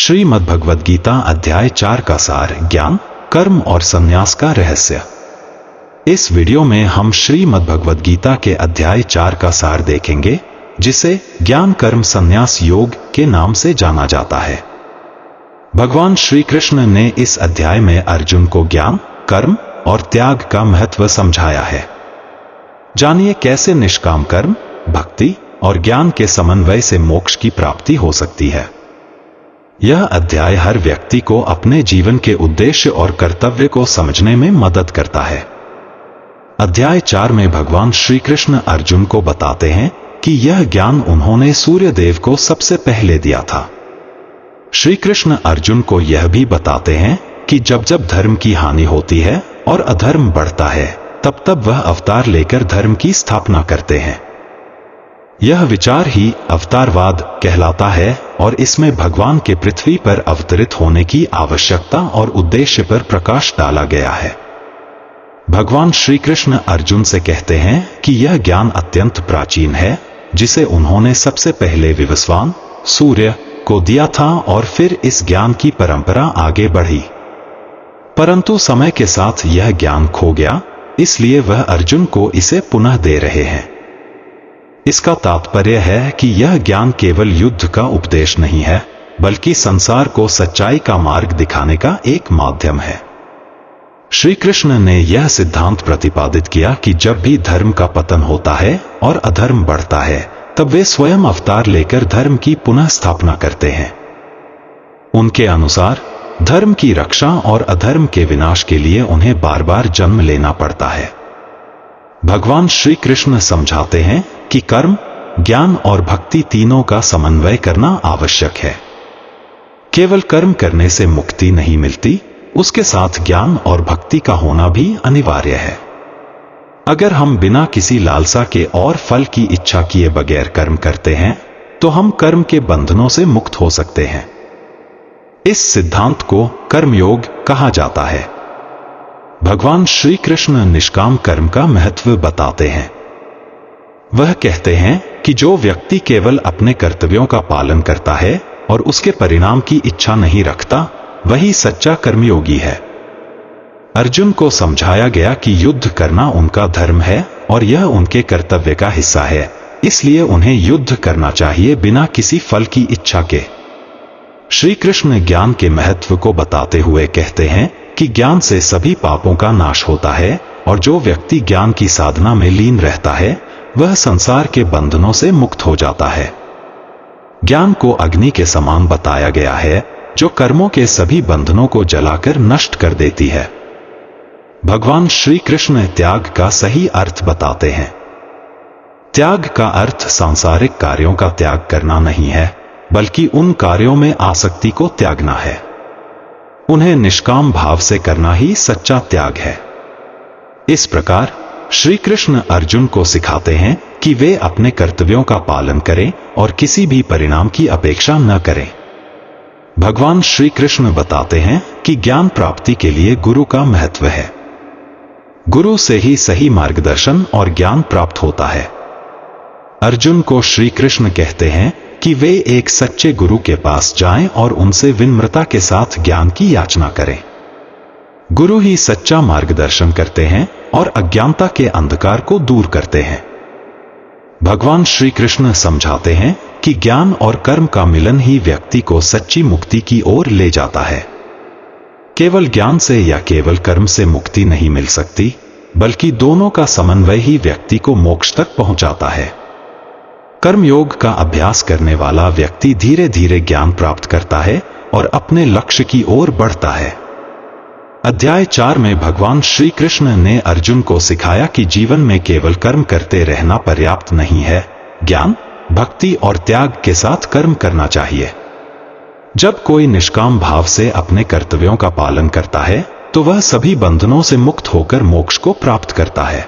श्रीमद् भगवद गीता अध्याय 4 का सार, ज्ञान, कर्म और संन्यास का रहस्य। इस वीडियो में हम श्रीमद् भगवद गीता के अध्याय 4 का सार देखेंगे, जिसे ज्ञान कर्म संन्यास योग के नाम से जाना जाता है। भगवान श्री कृष्ण ने इस अध्याय में अर्जुन को ज्ञान, कर्म और त्याग का महत्व समझाया है। जानिए कैसे निष्काम कर्म, भक्ति और ज्ञान के समन्वय से मोक्ष की प्राप्ति हो सकती है। यह अध्याय हर व्यक्ति को अपने जीवन के उद्देश्य और कर्तव्य को समझने में मदद करता है। अध्याय 4 में भगवान श्री कृष्ण अर्जुन को बताते हैं कि यह ज्ञान उन्होंने सूर्य देव को सबसे पहले दिया था। श्री कृष्ण अर्जुन को यह भी बताते हैं कि जब जब धर्म की हानि होती है और अधर्म बढ़ता है, तब तब वह अवतार लेकर धर्म की स्थापना करते हैं। यह विचार ही अवतारवाद कहलाता है और इसमें भगवान के पृथ्वी पर अवतरित होने की आवश्यकता और उद्देश्य पर प्रकाश डाला गया है। भगवान श्री कृष्ण अर्जुन से कहते हैं कि यह ज्ञान अत्यंत प्राचीन है, जिसे उन्होंने सबसे पहले विवस्वान सूर्य को दिया था और फिर इस ज्ञान की परंपरा आगे बढ़ी। परंतु समय के साथ यह ज्ञान खो गया, इसलिए वह अर्जुन को इसे पुनः दे रहे हैं। इसका तात्पर्य है कि यह ज्ञान केवल युद्ध का उपदेश नहीं है, बल्कि संसार को सच्चाई का मार्ग दिखाने का एक माध्यम है। श्री कृष्ण ने यह सिद्धांत प्रतिपादित किया कि जब भी धर्म का पतन होता है और अधर्म बढ़ता है, तब वे स्वयं अवतार लेकर धर्म की पुनः स्थापना करते हैं। उनके अनुसार धर्म की रक्षा और अधर्म के विनाश के लिए उन्हें बार बार जन्म लेना पड़ता है। भगवान श्री कृष्ण समझाते हैं कि कर्म, ज्ञान और भक्ति तीनों का समन्वय करना आवश्यक है। केवल कर्म करने से मुक्ति नहीं मिलती, उसके साथ ज्ञान और भक्ति का होना भी अनिवार्य है। अगर हम बिना किसी लालसा के और फल की इच्छा किए बगैर कर्म करते हैं, तो हम कर्म के बंधनों से मुक्त हो सकते हैं। इस सिद्धांत को कर्मयोग कहा जाता है। भगवान श्री कृष्ण निष्काम कर्म का महत्व बताते हैं। वह कहते हैं कि जो व्यक्ति केवल अपने कर्तव्यों का पालन करता है और उसके परिणाम की इच्छा नहीं रखता, वही सच्चा कर्मयोगी है। अर्जुन को समझाया गया कि युद्ध करना उनका धर्म है और यह उनके कर्तव्य का हिस्सा है, इसलिए उन्हें युद्ध करना चाहिए बिना किसी फल की इच्छा के। श्री कृष्ण ज्ञान के महत्व को बताते हुए कहते हैं कि ज्ञान से सभी पापों का नाश होता है और जो व्यक्ति ज्ञान की साधना में लीन रहता है, वह संसार के बंधनों से मुक्त हो जाता है। ज्ञान को अग्नि के समान बताया गया है, जो कर्मों के सभी बंधनों को जलाकर नष्ट कर देती है। भगवान श्री कृष्ण त्याग का सही अर्थ बताते हैं। त्याग का अर्थ सांसारिक कार्यों का त्याग करना नहीं है, बल्कि उन कार्यों में आसक्ति को त्यागना है। उन्हें निष्काम भाव से करना ही सच्चा त्याग है। इस प्रकार श्री कृष्ण अर्जुन को सिखाते हैं कि वे अपने कर्तव्यों का पालन करें और किसी भी परिणाम की अपेक्षा न करें। भगवान श्री कृष्ण बताते हैं कि ज्ञान प्राप्ति के लिए गुरु का महत्व है। गुरु से ही सही मार्गदर्शन और ज्ञान प्राप्त होता है। अर्जुन को श्री कृष्ण कहते हैं कि वे एक सच्चे गुरु के पास जाएं और उनसे विनम्रता के साथ ज्ञान की याचना करें। गुरु ही सच्चा मार्गदर्शन करते हैं और अज्ञानता के अंधकार को दूर करते हैं। भगवान श्री कृष्ण समझाते हैं कि ज्ञान और कर्म का मिलन ही व्यक्ति को सच्ची मुक्ति की ओर ले जाता है। केवल ज्ञान से या केवल कर्म से मुक्ति नहीं मिल सकती, बल्कि दोनों का समन्वय ही व्यक्ति को मोक्ष तक पहुंचाता है। कर्मयोग का अभ्यास करने वाला व्यक्ति धीरे धीरे ज्ञान प्राप्त करता है और अपने लक्ष्य की ओर बढ़ता है। अध्याय 4 में भगवान श्री कृष्ण ने अर्जुन को सिखाया कि जीवन में केवल कर्म करते रहना पर्याप्त नहीं है, ज्ञान, भक्ति और त्याग के साथ कर्म करना चाहिए। जब कोई निष्काम भाव से अपने कर्तव्यों का पालन करता है, तो वह सभी बंधनों से मुक्त होकर मोक्ष को प्राप्त करता है।